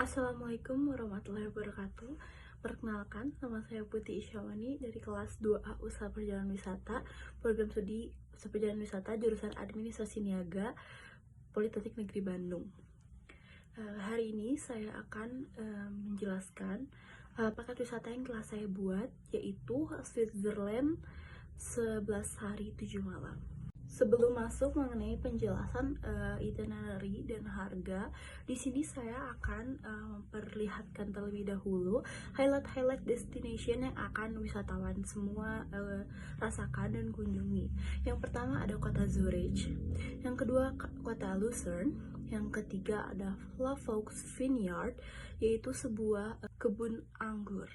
Assalamualaikum warahmatullahi wabarakatuh. Perkenalkan, nama saya Putri Isyawani dari kelas 2A Usaha Perjalanan Wisata, program studi Usaha Perjalanan Wisata jurusan Administrasi Niaga, Politeknik Negeri Bandung. Hari ini saya akan menjelaskan paket wisata yang telah saya buat, yaitu Switzerland 11 hari 7 malam. Sebelum masuk mengenai penjelasan itinerary dan harga, di sini saya akan memperlihatkan terlebih dahulu highlight destination yang akan wisatawan semua rasakan dan kunjungi. Yang pertama ada kota Zurich, yang kedua kota Lucerne, yang ketiga ada Lavaux Vineyard, yaitu sebuah kebun anggur.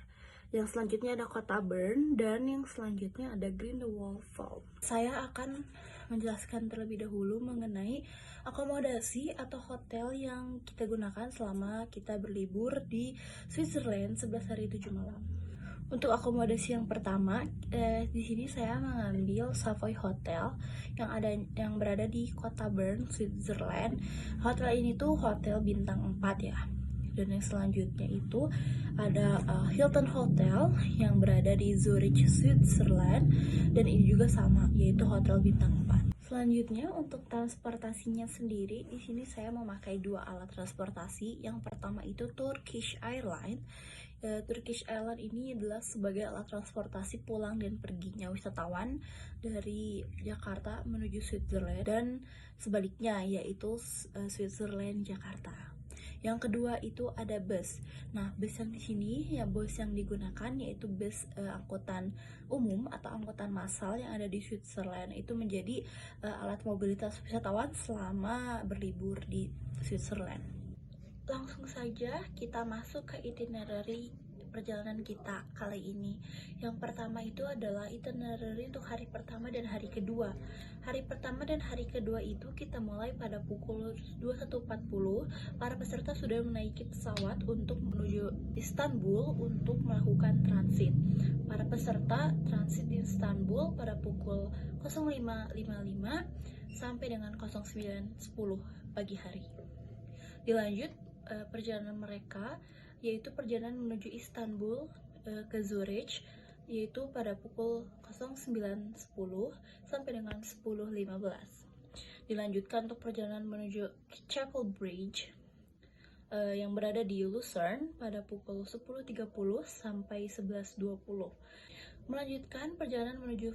Yang selanjutnya ada kota Bern, dan yang selanjutnya ada Grindelwald Falls. Saya akan menjelaskan terlebih dahulu mengenai akomodasi atau hotel yang kita gunakan selama kita berlibur di Switzerland 11 hari 7 malam. Untuk akomodasi yang pertama, di sini saya mengambil Savoy Hotel yang berada di kota Bern, Switzerland. Hotel ini tuh hotel bintang 4 ya. Dan yang selanjutnya itu ada Hilton Hotel yang berada di Zurich, Switzerland, dan ini juga sama, yaitu hotel bintang 4. Selanjutnya untuk transportasinya sendiri, di sini saya memakai dua alat transportasi. Yang pertama itu Turkish Airlines. Turkish Airlines ini adalah sebagai alat transportasi pulang dan perginya wisatawan dari Jakarta menuju Switzerland dan sebaliknya, yaitu Switzerland Jakarta. Yang kedua itu ada bus. Nah, bus yang di sini ya bus yang digunakan yaitu bus angkutan umum atau angkutan massal yang ada di Switzerland. Itu menjadi alat mobilitas wisatawan selama berlibur di Switzerland. Langsung saja kita masuk ke itinerary perjalanan kita kali ini. Yang pertama itu adalah itinerary untuk hari pertama dan hari kedua. Hari pertama dan hari kedua itu kita mulai pada pukul 21.40. Para peserta sudah menaiki pesawat untuk menuju Istanbul untuk melakukan transit. Para peserta transit di Istanbul pada pukul 05.55 sampai dengan 09.10 pagi hari. Dilanjut perjalanan mereka yaitu perjalanan menuju Istanbul ke Zurich, yaitu pada pukul 09.10 sampai dengan 10.15. Dilanjutkan untuk perjalanan menuju Chapel Bridge yang berada di Lucerne pada pukul 10.30 sampai 11.20. Melanjutkan perjalanan menuju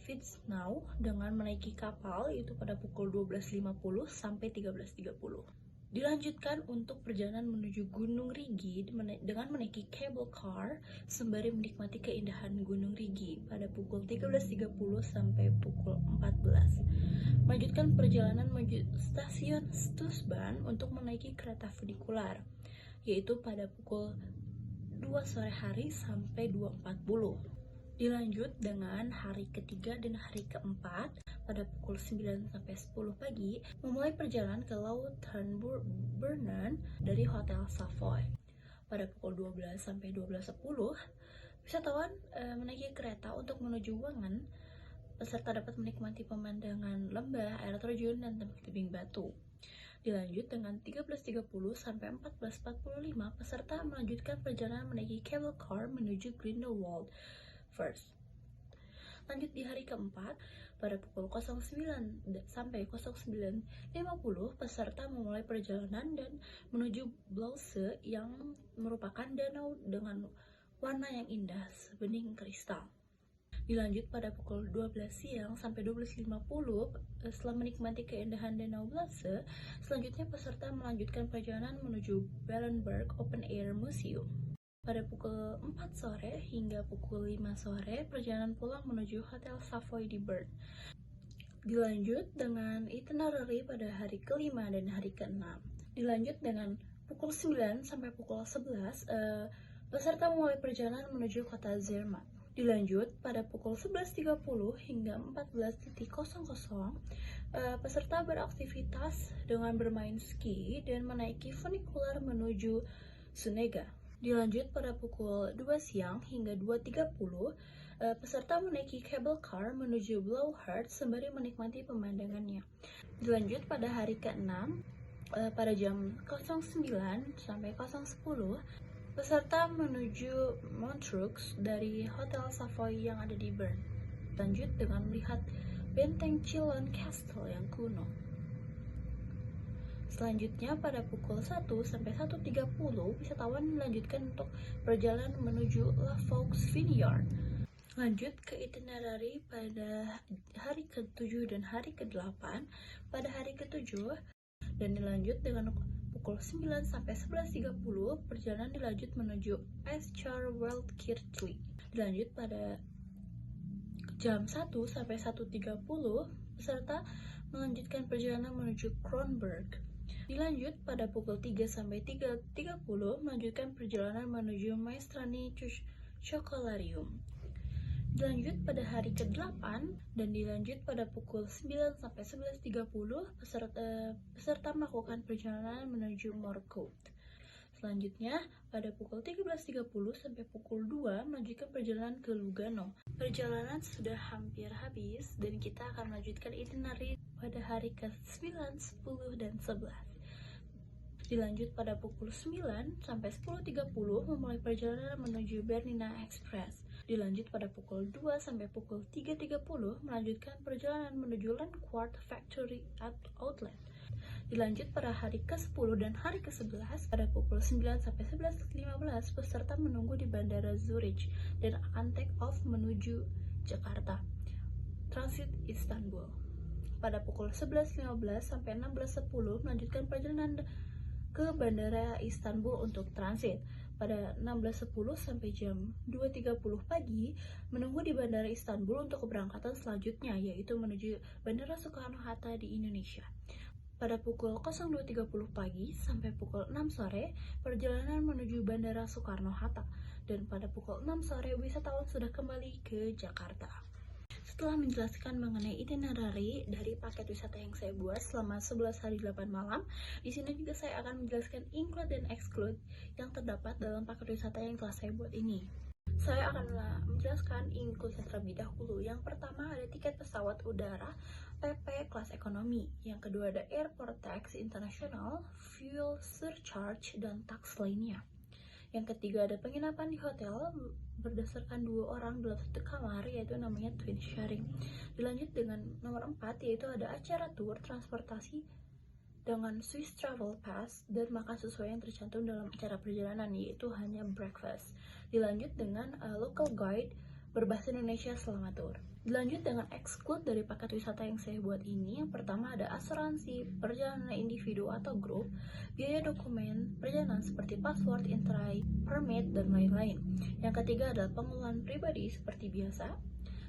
Witznau dengan menaiki kapal yaitu pada pukul 12.50 sampai 13.30. Dilanjutkan untuk perjalanan menuju Gunung Rigi dengan menaiki cable car sembari menikmati keindahan Gunung Rigi pada pukul 13.30 sampai pukul 14. Melanjutkan perjalanan menuju stasiun Stussbahn untuk menaiki kereta funikular yaitu pada pukul 2 sore hari sampai 2.40. Dilanjut dengan hari ketiga dan hari keempat pada pukul 9 sampai 10 pagi memulai perjalanan ke Lauterbrunnen dari Hotel Savoy. Pada pukul 12 sampai 12.10, wisatawan menaiki kereta untuk menuju Wangen. Peserta dapat menikmati pemandangan lembah, air terjun, dan tebing batu. Dilanjut dengan 13.30 sampai 14.45, peserta melanjutkan perjalanan menaiki cable car menuju Grindelwald First. Lanjut di hari keempat, pada pukul 09 sampai 09.50, peserta memulai perjalanan dan menuju Blause yang merupakan danau dengan warna yang indah sebening kristal. Dilanjut pada pukul 12 siang sampai 12.50, setelah menikmati keindahan danau Blause, selanjutnya peserta melanjutkan perjalanan menuju Berenberg Open Air Museum. Pada pukul 4 sore hingga pukul 5 sore, perjalanan pulang menuju Hotel Savoy di Bern. Dilanjut dengan itinerary pada hari kelima dan hari keenam. Dilanjut dengan pukul 9 sampai pukul 11, peserta mulai perjalanan menuju kota Zermatt. Dilanjut pada pukul 11.30 hingga 14.00, peserta beraktivitas dengan bermain ski dan menaiki funikular menuju Sunega. Dilanjut pada pukul 2 siang hingga 2.30, peserta menaiki cable car menuju Blauhart sembari menikmati pemandangannya. Dilanjut pada hari ke-6, pada jam 09 sampai 010, peserta menuju Montreux dari Hotel Savoy yang ada di Bern. Lanjut dengan melihat benteng Chillon Castle yang kuno. Selanjutnya pada pukul 1 sampai 1.30, wisatawan melanjutkan untuk perjalanan menuju La Fox Vineyard. Lanjut ke itinerary pada hari ke-7 dan hari ke-8. Pada hari ke-7 dan dilanjut dengan pukul 9 sampai 11.30, perjalanan dilanjut menuju Eschar Waldkirchen. Dilanjut pada jam 1 sampai 1.30, peserta melanjutkan perjalanan menuju Kronberg. Dilanjut pada pukul 3 sampai 3.30, melanjutkan perjalanan menuju Maestrani Chocolarium. Dilanjut pada hari ke-8 dan dilanjut pada pukul 9 sampai 11.30, peserta melakukan perjalanan menuju Morcote. Selanjutnya pada pukul 13.30 sampai pukul 2 melanjutkan perjalanan ke Lugano. Perjalanan sudah hampir habis dan kita akan melanjutkan itinerary pada hari ke-9, 10 dan 11. Dilanjut pada pukul 9 sampai 10.30 memulai perjalanan menuju Bernina Express. Dilanjut pada pukul 2 sampai pukul 3.30 melanjutkan perjalanan menuju Landquart Factory Outlet. Dilanjut pada hari ke-10 dan hari ke-11 pada pukul 9 sampai 11.15, peserta menunggu di Bandara Zurich dan akan take off menuju Jakarta. Transit Istanbul. Pada pukul 11.15 sampai 16.10 melanjutkan perjalanan ke Bandara Istanbul untuk transit. Pada 16.10 sampai jam 2.30 pagi menunggu di Bandara Istanbul untuk keberangkatan selanjutnya, yaitu menuju Bandara Soekarno-Hatta di Indonesia. Pada pukul 02.30 pagi sampai pukul 6 sore, perjalanan menuju Bandara Soekarno-Hatta. Dan pada pukul 6 sore, wisatawan sudah kembali ke Jakarta. Setelah menjelaskan mengenai itinerary dari paket wisata yang saya buat selama 11 hari 8 malam, di sini juga saya akan menjelaskan include dan exclude yang terdapat dalam paket wisata yang telah saya buat ini. Saya akan menjelaskan include terlebih dahulu. Yang pertama ada tiket pesawat udara PP kelas ekonomi. Yang kedua ada airport tax internasional, fuel surcharge, dan tax lainnya. Yang ketiga ada penginapan di hotel berdasarkan 2 orang dalam 1 kamar, yaitu namanya twin sharing. Dilanjut dengan nomor 4, yaitu ada acara tour transportasi dengan Swiss Travel Pass dan makan sesuai yang tercantum dalam acara perjalanan, yaitu hanya breakfast. Dilanjut dengan local guide berbahasa Indonesia selama tour. Dilanjut dengan exclude dari paket wisata yang saya buat ini. Yang pertama ada asuransi perjalanan individu atau grup, biaya dokumen perjalanan seperti password, intrai, permit, dan lain-lain. Yang ketiga adalah pengeluaran pribadi seperti biasa.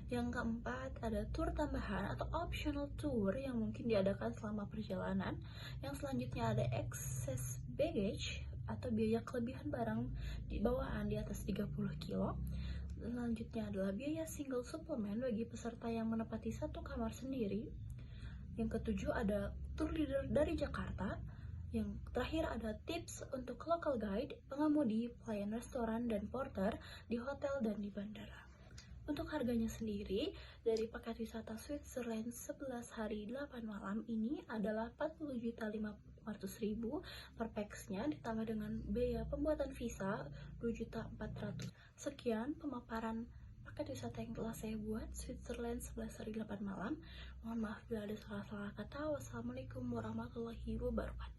Yang keempat ada tour tambahan atau optional tour yang mungkin diadakan selama perjalanan. Yang selanjutnya ada excess baggage atau biaya kelebihan barang di bawaan di atas 30 kilo. Selanjutnya adalah biaya single suplemen bagi peserta yang menempati 1 kamar sendiri. Yang ketujuh ada tour leader dari Jakarta. Yang terakhir ada tips untuk local guide, pengemudi, pelayan restoran, dan porter di hotel dan di bandara. Untuk harganya sendiri, dari paket wisata Switzerland 11 hari 8 malam ini adalah 40.500.000 per pax-nya, ditambah dengan biaya pembuatan visa 2.400.000. Sekian pemaparan paket wisata yang telah saya buat Switzerland 11 hari 8 malam. Mohon maaf bila ada salah-salah kata. Wassalamualaikum warahmatullahi wabarakatuh.